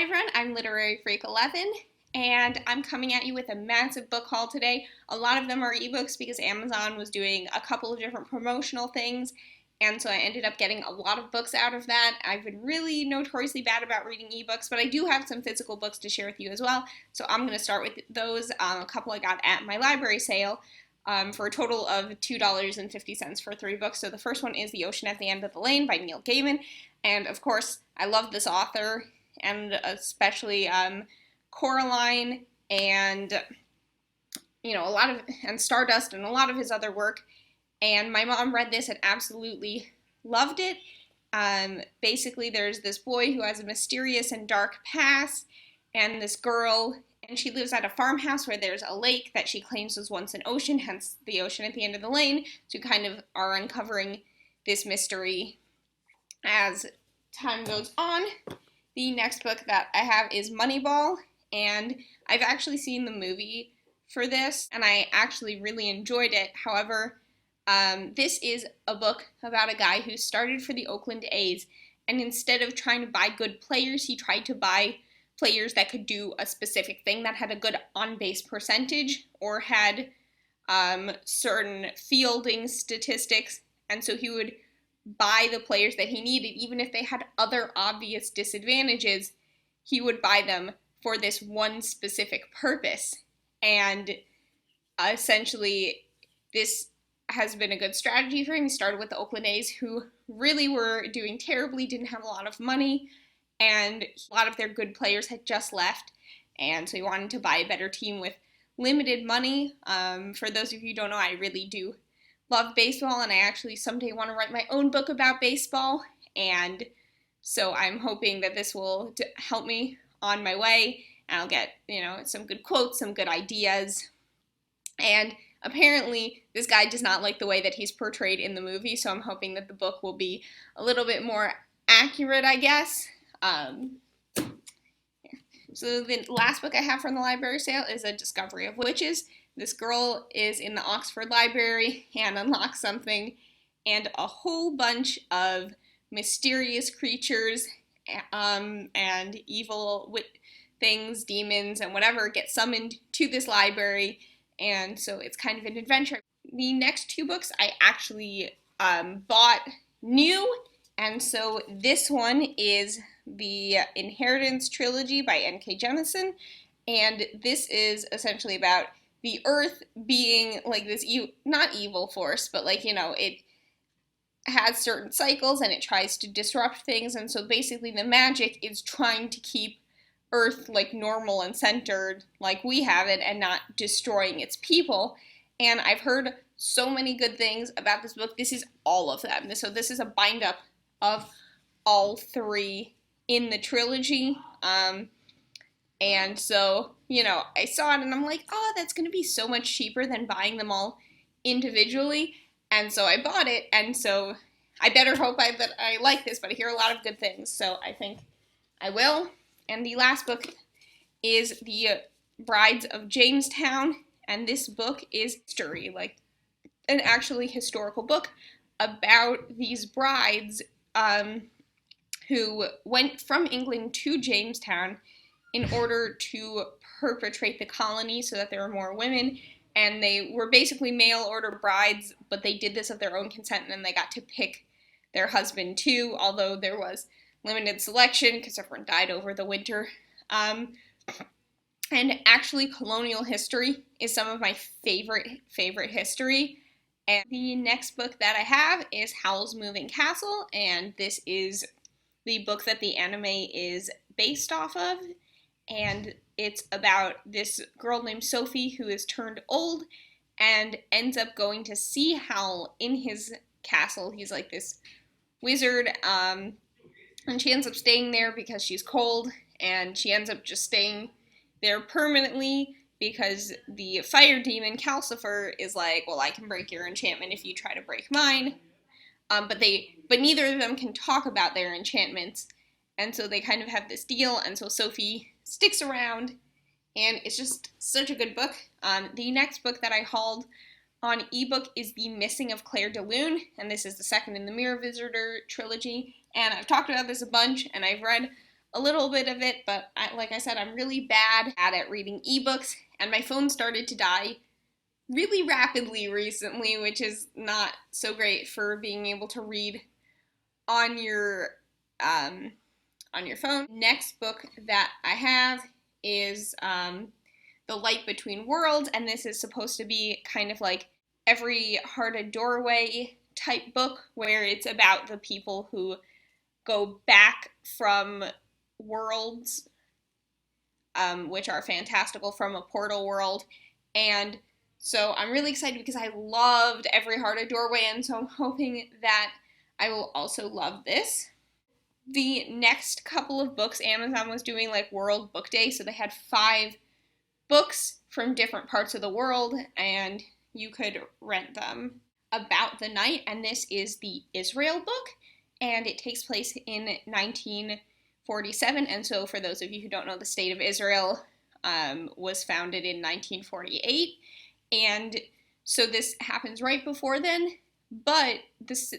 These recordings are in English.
Hi everyone, I'm Literary Freak 11 and I'm coming at you with a massive book haul today. A lot of them are ebooks because Amazon was doing a couple of different promotional things, and so I ended up getting a lot of books out of that. I've been really notoriously bad about reading ebooks, but I do have some physical books to share with you as well, so I'm going to start with those. A couple I got at my library sale for a total of $2.50 for 3 books. So the first one is The Ocean at the End of the Lane by Neil Gaiman, and of course I love this author, and especially Coraline and and Stardust and a lot of his other work. And my mom read this and absolutely loved it. Basically, there's this boy who has a mysterious and dark past, and this girl, and she lives at a farmhouse where there's a lake that she claims was once an ocean, hence the ocean at the end of the lane. So you kind of are uncovering this mystery as time goes on. The next book that I have is Moneyball, and I've actually seen the movie for this, and I actually really enjoyed it. However, this is a book about a guy who started for the Oakland A's, and instead of trying to buy good players, he tried to buy players that could do a specific thing, that had a good on-base percentage or had certain fielding statistics, and so he would buy the players that he needed. Even if they had other obvious disadvantages, he would buy them for this one specific purpose. And essentially, this has been a good strategy for him. He started with the Oakland A's, who really were doing terribly, didn't have a lot of money, and a lot of their good players had just left, and so he wanted to buy a better team with limited money. For those of you who don't know, I really do love baseball, and I actually someday want to write my own book about baseball, and so I'm hoping that this will help me on my way, and I'll get, some good quotes, some good ideas. And apparently this guy does not like the way that he's portrayed in the movie, so I'm hoping that the book will be a little bit more accurate, I guess. So the last book I have from the library sale is A Discovery of Witches. This girl is in the Oxford Library and unlocks something, and a whole bunch of mysterious creatures and evil things, demons, and whatever get summoned to this library, and so it's kind of an adventure. The next 2 books I actually bought new, and so this one is the Inheritance trilogy by N.K. Jemisin, and this is essentially about the Earth being like this, not evil force, but it has certain cycles and it tries to disrupt things, and so basically the magic is trying to keep Earth normal and centered like we have it, and not destroying its people. And I've heard so many good things about this book. This is all of them. So this is a bind up of all 3 in the trilogy. And so, I saw it and I'm like, oh, that's going to be so much cheaper than buying them all individually. And so I bought it, and so I better hope that I like this, but I hear a lot of good things, so I think I will. And the last book is The Brides of Jamestown, and this book is history, an actually historical book about these brides who went from England to Jamestown in order to perpetrate the colony so that there were more women, and they were basically mail order brides, but they did this of their own consent, and then they got to pick their husband too, although there was limited selection because everyone died over the winter. And actually, colonial history is some of my favorite history. And the next book that I have is Howl's Moving Castle, and this is the book that the anime is based off of, and it's about this girl named Sophie who is turned old and ends up going to see Howl in his castle. He's like this wizard, and she ends up staying there because she's cold, and she ends up just staying there permanently because the fire demon Calcifer is like, well, I can break your enchantment if you try to break mine. But neither of them can talk about their enchantments, and so they kind of have this deal, and so Sophie sticks around, and it's just such a good book. The next book that I hauled on ebook is The Missing of Claire de Lune, and this is the second in the Mirror Visitor trilogy, and I've talked about this a bunch, and I've read a little bit of it, but like I said, I'm really bad at reading ebooks, and my phone started to die really rapidly recently, which is not so great for being able to read on your phone. Next book that I have is The Light Between Worlds, and this is supposed to be kind of like Every Heart a Doorway type book, where it's about the people who go back from worlds, which are fantastical, from a portal world. And so I'm really excited because I loved Every Heart a Doorway, and so I'm hoping that I will also love this. The next couple of books, Amazon was doing like World Book Day, so they had 5 books from different parts of the world, and you could rent them. About the Night, and this is the Israel book, and it takes place in 1947, and so for those of you who don't know, the state of Israel was founded in 1948, and so this happens right before then, but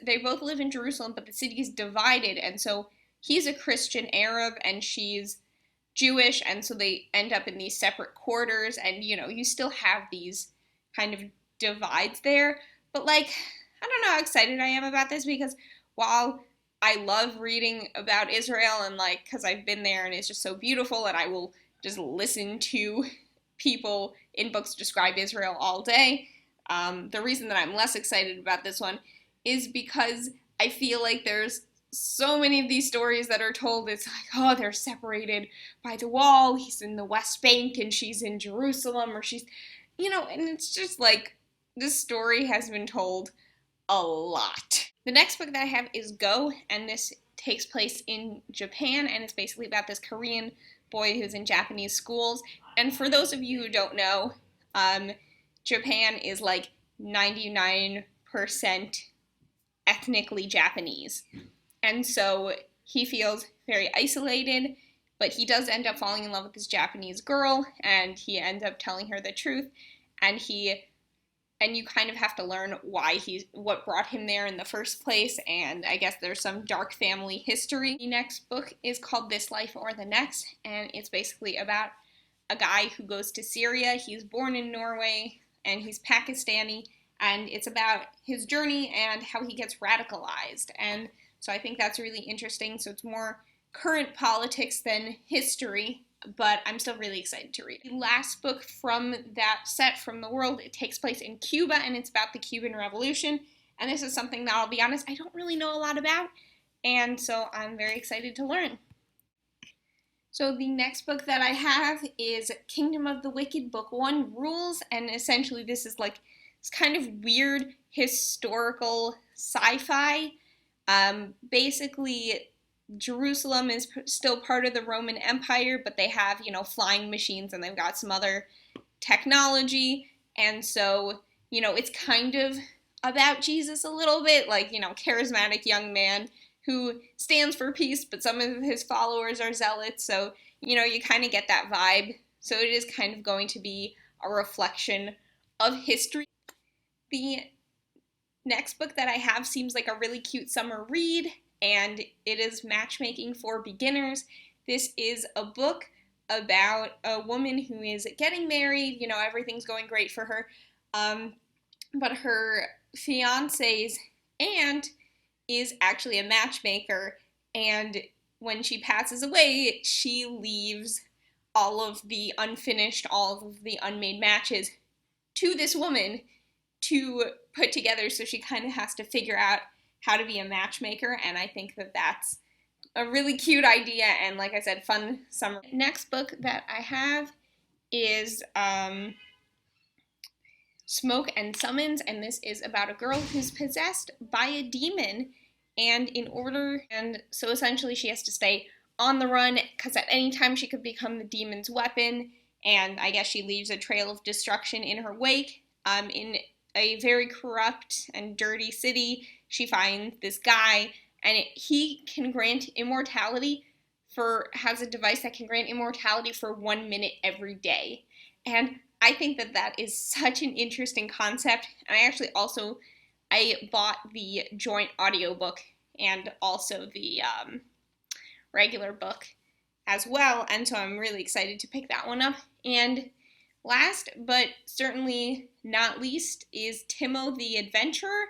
they both live in Jerusalem, but the city is divided, and so he's a Christian Arab, and she's Jewish, and so they end up in these separate quarters, and, you know, you still have these kind of divides there, but, like, I don't know how excited I am about this, because while I love reading about Israel, and, like, because I've been there, and it's just so beautiful, and I will just listen to people in books describe Israel all day, the reason that I'm less excited about this one is because I feel like there's so many of these stories that are told, it's like, oh, they're separated by the wall, he's in the West Bank, and she's in Jerusalem, or she's, you know, and it's just like, this story has been told a lot. The next book that I have is Go, and this takes place in Japan, and it's basically about this Korean boy who's in Japanese schools. And for those of you who don't know, Japan is like 99% ethnically Japanese. And so he feels very isolated, but he does end up falling in love with this Japanese girl, and he ends up telling her the truth, and you kind of have to learn what brought him there in the first place, and I guess there's some dark family history. The next book is called This Life or the Next, and it's basically about a guy who goes to Syria. He's born in Norway, and he's Pakistani, and it's about his journey and how he gets radicalized, and so I think that's really interesting. So it's more current politics than history, but I'm still really excited to read it. The last book from that set, From the World, it takes place in Cuba, and it's about the Cuban Revolution, and this is something that, I'll be honest, I don't really know a lot about, and so I'm very excited to learn. So the next book that I have is Kingdom of the Wicked, Book 1, Rules, and essentially this is like this kind of weird historical sci-fi. Basically, Jerusalem is still part of the Roman Empire, but they have, you know, flying machines, and they've got some other technology, and so, you know, it's kind of about Jesus a little bit, like, you know, charismatic young man who stands for peace, but some of his followers are zealots, so, you know, you kind of get that vibe, so it is kind of going to be a reflection of history. The next book that I have seems like a really cute summer read, and it is Matchmaking for Beginners. This is a book about a woman who is getting married, you know, everything's going great for her, but her fiance's aunt is actually a matchmaker, and when she passes away, she leaves all of the unfinished, all of the unmade matches to this woman to put together, so she kind of has to figure out how to be a matchmaker, and I think that that's a really cute idea, and like I said, fun summer. Next book that I have is Smoke and Summons, and this is about a girl who's possessed by a demon, and so essentially she has to stay on the run, because at any time she could become the demon's weapon, and I guess she leaves a trail of destruction in her wake. In a very corrupt and dirty city, she finds this guy, and he can grant immortality has a device that can grant immortality for 1 minute every day. And I think that that is such an interesting concept, and I bought the joint audiobook and also the regular book, as well, and so I'm really excited to pick that one up. And last but certainly not least is Timo the Adventurer,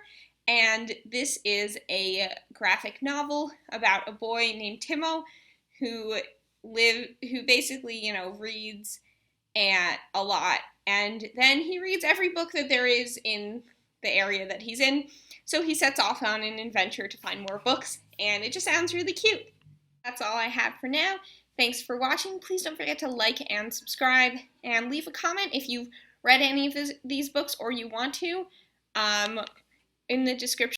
and this is a graphic novel about a boy named Timo who who basically, reads a lot, and then he reads every book that there is in the area that he's in. So he sets off on an adventure to find more books, and it just sounds really cute. That's all I have for now. Thanks for watching. Please don't forget to like and subscribe, and leave a comment if you've read any of these books or you want to in the description.